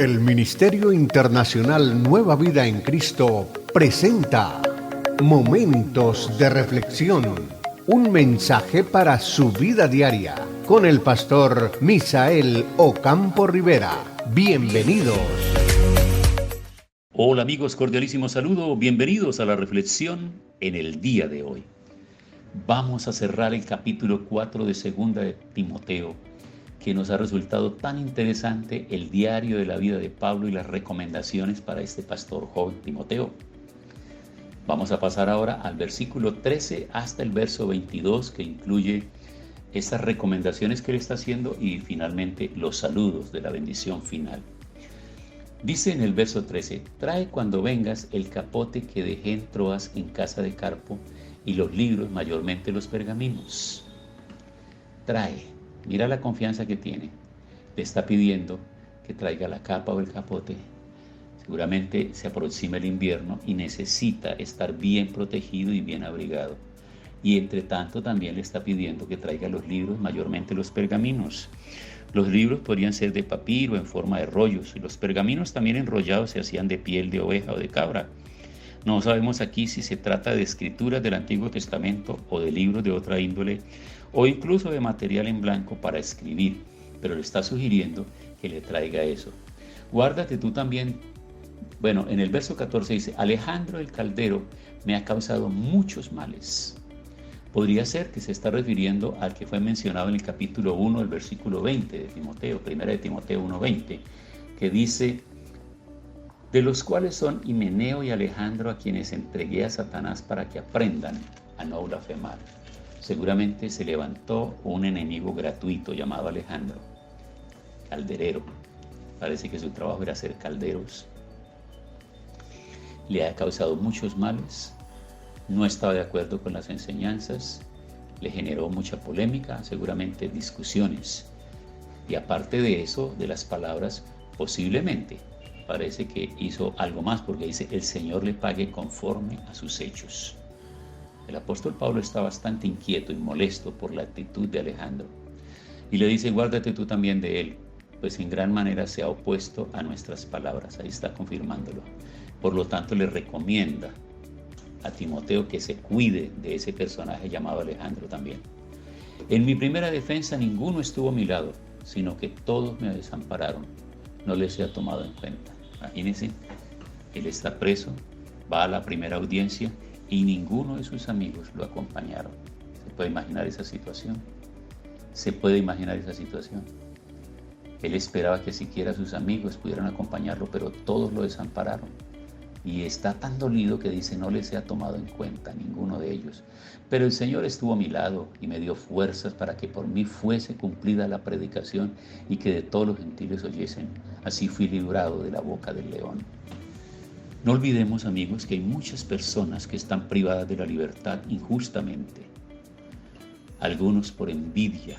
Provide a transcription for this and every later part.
El Ministerio Internacional Nueva Vida en Cristo presenta Momentos de Reflexión, un mensaje para su vida diaria, con el pastor Misael Ocampo Rivera. Bienvenidos. Hola amigos, cordialísimo saludo, bienvenidos a la reflexión en el día de hoy. Vamos a cerrar el capítulo 4 de Segunda de Timoteo, que nos ha resultado tan interesante, el diario de la vida de Pablo y las recomendaciones para este pastor joven Timoteo. Vamos a pasar ahora al versículo 13 hasta el verso 22, que incluye estas recomendaciones que él está haciendo y finalmente los saludos de la bendición final. Dice en el verso 13: trae cuando vengas el capote que dejé en Troas en casa de Carpo y los libros, mayormente los pergaminos. Trae. Mira la confianza que tiene. Le está pidiendo que traiga la capa o el capote. Seguramente se aproxima el invierno y necesita estar bien protegido y bien abrigado. Y entre tanto también le está pidiendo que traiga los libros, mayormente los pergaminos. Los libros podrían ser de papiro en forma de rollos. Y los pergaminos también enrollados se hacían de piel de oveja o de cabra. No sabemos aquí si se trata de escrituras del Antiguo Testamento o de libros de otra índole, o incluso de material en blanco para escribir, pero le está sugiriendo que le traiga eso. Guárdate tú también. Bueno, en el verso 14 dice: Alejandro el Caldero me ha causado muchos males. Podría ser que se está refiriendo al que fue mencionado en el capítulo 1, el versículo 20 de Timoteo, primera de Timoteo 1:20, que dice: de los cuales son Himeneo y Alejandro, a quienes entregué a Satanás para que aprendan a no blasfemar. Seguramente se levantó un enemigo gratuito llamado Alejandro, calderero. Parece que su trabajo era hacer calderos. Le ha causado muchos males, no estaba de acuerdo con las enseñanzas, le generó mucha polémica, seguramente discusiones. Y aparte de eso, de las palabras, posiblemente parece que hizo algo más, porque dice: el Señor le pague conforme a sus hechos. El apóstol Pablo está bastante inquieto y molesto por la actitud de Alejandro. Y le dice: guárdate tú también de él, pues en gran manera se ha opuesto a nuestras palabras. Ahí está confirmándolo. Por lo tanto, le recomienda a Timoteo que se cuide de ese personaje llamado Alejandro también. En mi primera defensa ninguno estuvo a mi lado, sino que todos me desampararon. No les he tomado en cuenta. Imagínense, él está preso, va a la primera audiencia y ninguno de sus amigos lo acompañaron. ¿Se puede imaginar esa situación? ¿Se puede imaginar esa situación? Él esperaba que siquiera sus amigos pudieran acompañarlo, pero todos lo desampararon. Y está tan dolido que dice: no les he tomado en cuenta ninguno de ellos. Pero el Señor estuvo a mi lado y me dio fuerzas para que por mí fuese cumplida la predicación y que de todos los gentiles oyesen. Así fui librado de la boca del león. No olvidemos, amigos, que hay muchas personas que están privadas de la libertad injustamente. Algunos por envidia,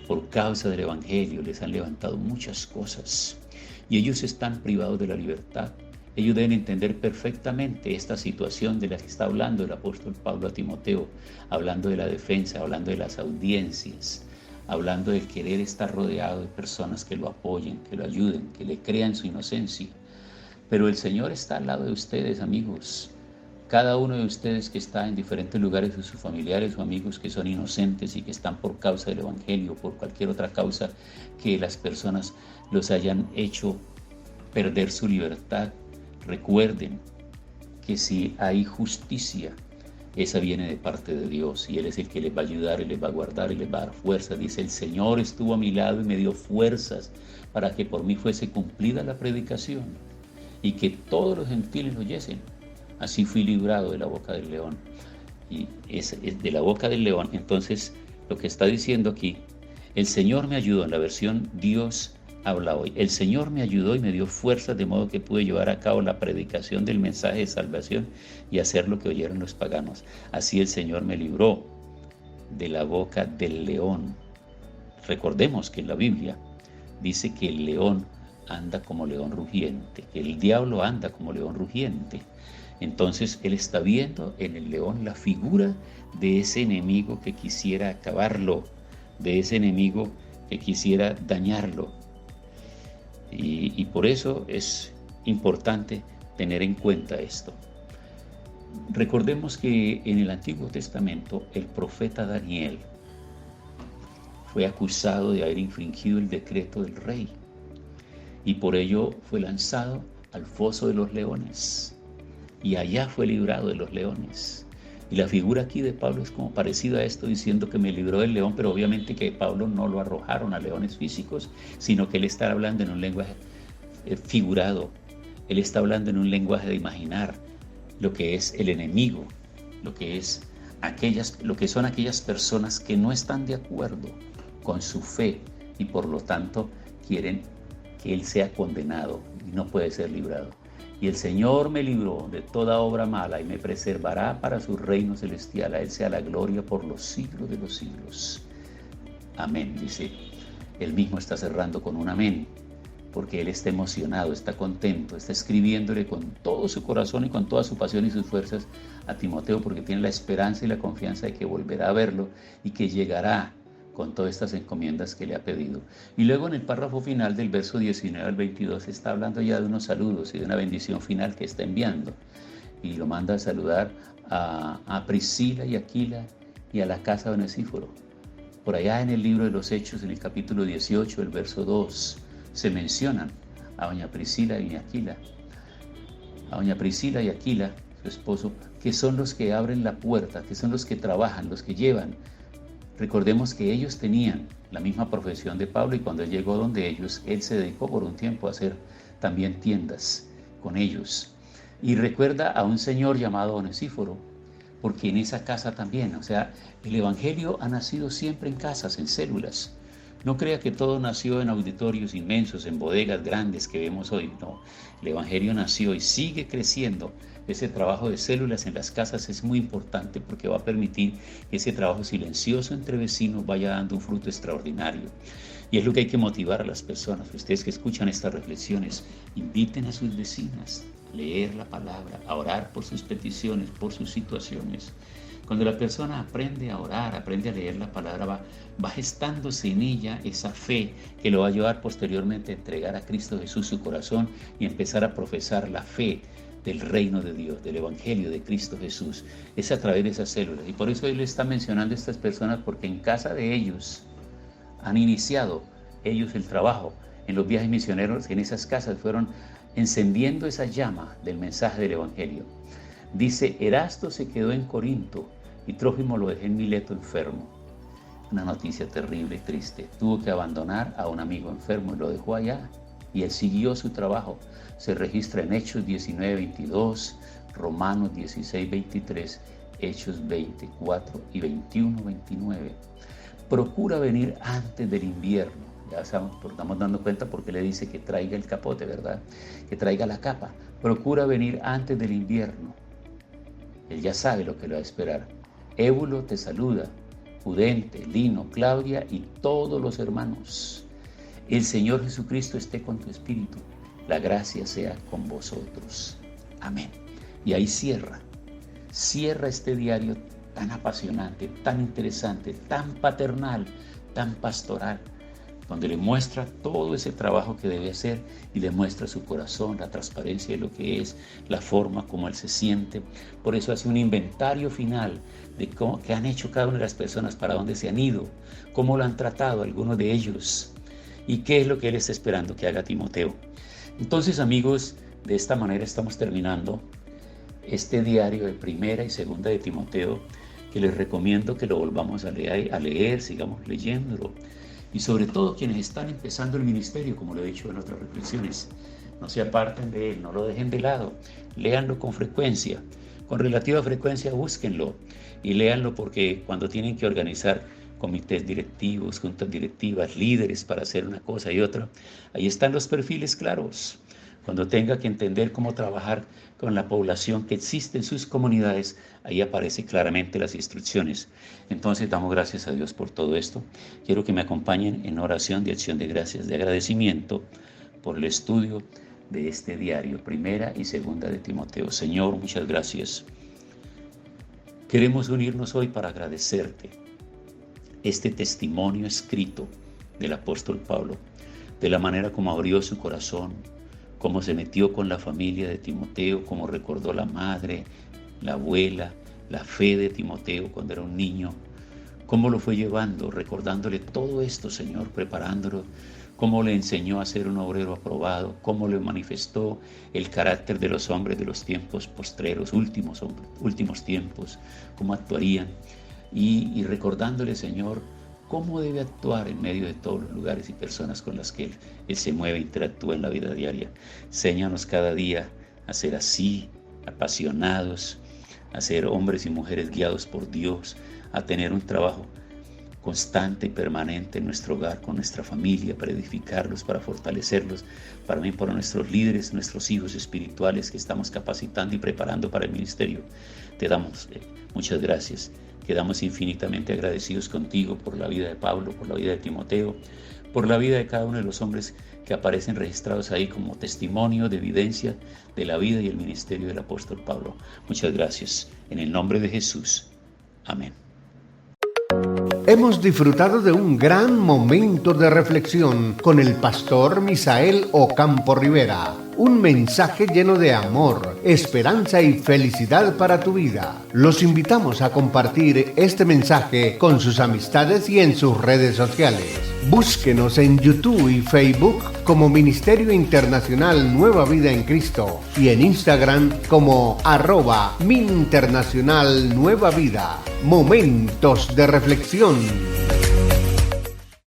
por causa del Evangelio, les han levantado muchas cosas y ellos están privados de la libertad. Ellos deben entender perfectamente esta situación de la que está hablando el apóstol Pablo a Timoteo, hablando de la defensa, hablando de las audiencias, hablando de querer estar rodeado de personas que lo apoyen, que lo ayuden, que le crean su inocencia. Pero el Señor está al lado de ustedes, amigos. Cada uno de ustedes que está en diferentes lugares, de sus familiares o amigos que son inocentes y que están por causa del Evangelio, por cualquier otra causa que las personas los hayan hecho perder su libertad. Recuerden que si hay justicia, esa viene de parte de Dios, y Él es el que les va a ayudar y les va a guardar y les va a dar fuerza. Dice: el Señor estuvo a mi lado y me dio fuerzas para que por mí fuese cumplida la predicación y que todos los gentiles lo oyesen. Así fui librado de la boca del león. Y es de la boca del león. Entonces, lo que está diciendo aquí: el Señor me ayudó. En la versión Dios habla hoy. El Señor me ayudó y me dio fuerzas, de modo que pude llevar a cabo la predicación del mensaje de salvación y hacer lo que oyeron los paganos. Así el Señor me libró de la boca del león. Recordemos que en la Biblia dice que el león anda como león rugiente, que el diablo anda como león rugiente. Entonces él está viendo en el león la figura de ese enemigo que quisiera acabarlo, de ese enemigo que quisiera dañarlo. Y por eso es importante tener en cuenta esto. Recordemos que en el Antiguo Testamento el profeta Daniel fue acusado de haber infringido el decreto del rey y por ello fue lanzado al foso de los leones y allá fue librado de los leones. Y la figura aquí de Pablo es como parecida a esto, diciendo que me libró del león, pero obviamente que Pablo no lo arrojaron a leones físicos, sino que él está hablando en un lenguaje figurado. Él está hablando en un lenguaje de imaginar lo que es el enemigo, lo que son aquellas personas que no están de acuerdo con su fe y por lo tanto quieren que él sea condenado y no puede ser librado. Y el Señor me libró de toda obra mala y me preservará para su reino celestial. A Él sea la gloria por los siglos de los siglos. Amén, dice. Él mismo está cerrando con un amén, porque Él está emocionado, está contento, está escribiéndole con todo su corazón y con toda su pasión y sus fuerzas a Timoteo, porque tiene la esperanza y la confianza de que volverá a verlo y que llegará con todas estas encomiendas que le ha pedido. Y luego en el párrafo final del verso 19 al 22 está hablando ya de unos saludos y de una bendición final que está enviando. Y lo manda a saludar a Priscila y Aquila y a la casa de Onesíforo. Por allá en el libro de los Hechos, en el capítulo 18, el verso 2, se mencionan a doña Priscila y Aquila. A doña Priscila y Aquila, su esposo, que son los que abren la puerta, que son los que trabajan, los que llevan. Recordemos que ellos tenían la misma profesión de Pablo y cuando él llegó donde ellos, él se dedicó por un tiempo a hacer también tiendas con ellos. Y recuerda a un señor llamado Onesíforo, porque en esa casa también, o sea, el Evangelio ha nacido siempre en casas, en células. No crea que todo nació en auditorios inmensos, en bodegas grandes que vemos hoy. No, el Evangelio nació y sigue creciendo. Ese trabajo de células en las casas es muy importante porque va a permitir que ese trabajo silencioso entre vecinos vaya dando un fruto extraordinario. Y es lo que hay que motivar a las personas. Ustedes que escuchan estas reflexiones, inviten a sus vecinas a leer la palabra, a orar por sus peticiones, por sus situaciones. Cuando la persona aprende a orar, aprende a leer la palabra, va gestándose en ella esa fe que lo va a llevar posteriormente a entregar a Cristo Jesús su corazón y empezar a profesar la fe del reino de Dios, del Evangelio de Cristo Jesús. Es a través de esas células. Y por eso Él está mencionando a estas personas, porque en casa de ellos han iniciado ellos el trabajo. En los viajes misioneros, en esas casas fueron encendiendo esa llama del mensaje del Evangelio. Dice, Erasto se quedó en Corinto y Trófimo lo dejé en Mileto enfermo. Una noticia terrible y triste. Tuvo que abandonar a un amigo enfermo y lo dejó allá. Y él siguió su trabajo. Se registra en Hechos 19:22, Romanos 16:23, Hechos 24 y 21:29. Procura venir antes del invierno. Ya estamos dando cuenta porque le dice que traiga el capote, ¿verdad? Que traiga la capa. Procura venir antes del invierno. Él ya sabe lo que le va a esperar. Ébulo te saluda, Pudente, Lino, Claudia y todos los hermanos. El Señor Jesucristo esté con tu espíritu. La gracia sea con vosotros. Amén. Y ahí cierra este diario tan apasionante, tan interesante, tan paternal, tan pastoral, donde le muestra todo ese trabajo que debe hacer y le muestra su corazón, la transparencia de lo que es, la forma como él se siente. Por eso hace un inventario final de qué han hecho cada una de las personas, para dónde se han ido, cómo lo han tratado algunos de ellos y qué es lo que él está esperando que haga Timoteo. Entonces, amigos, de esta manera estamos terminando este diario de Primera y Segunda de Timoteo, que les recomiendo que lo volvamos a leer, sigamos leyéndolo. Y sobre todo quienes están empezando el ministerio, como lo he dicho en otras reflexiones, no se aparten de él, no lo dejen de lado, léanlo con frecuencia, con relativa frecuencia búsquenlo y léanlo, porque cuando tienen que organizar comités directivos, juntas directivas, líderes para hacer una cosa y otra, ahí están los perfiles claros. Cuando tenga que entender cómo trabajar con la población que existe en sus comunidades, ahí aparecen claramente las instrucciones. Entonces damos gracias a Dios por todo esto. Quiero que me acompañen en oración de acción de gracias, de agradecimiento por el estudio de este diario, Primera y Segunda de Timoteo. Señor, muchas gracias. Queremos unirnos hoy para agradecerte este testimonio escrito del apóstol Pablo, de la manera como abrió su corazón, cómo se metió con la familia de Timoteo, cómo recordó la madre, la abuela, la fe de Timoteo cuando era un niño, cómo lo fue llevando, recordándole todo esto, Señor, preparándolo, cómo le enseñó a ser un obrero aprobado, cómo le manifestó el carácter de los hombres de los tiempos postreros, últimos tiempos, cómo actuarían, y recordándole, Señor, cómo debe actuar en medio de todos los lugares y personas con las que Él se mueve e interactúa en la vida diaria. Enséñanos cada día a ser así, apasionados, a ser hombres y mujeres guiados por Dios, a tener un trabajo constante y permanente en nuestro hogar, con nuestra familia, para edificarlos, para fortalecerlos, para mí, para nuestros líderes, nuestros hijos espirituales que estamos capacitando y preparando para el ministerio. Te damos muchas gracias. Quedamos infinitamente agradecidos contigo por la vida de Pablo, por la vida de Timoteo, por la vida de cada uno de los hombres que aparecen registrados ahí como testimonio de evidencia de la vida y el ministerio del apóstol Pablo. Muchas gracias. En el nombre de Jesús. Amén. Hemos disfrutado de un gran momento de reflexión con el pastor Misael Ocampo Rivera. Un mensaje lleno de amor, esperanza y felicidad para tu vida. Los invitamos a compartir este mensaje con sus amistades y en sus redes sociales. Búsquenos en YouTube y Facebook como Ministerio Internacional Nueva Vida en Cristo y en Instagram como @MIinternacional Nueva Vida. Momentos de reflexión.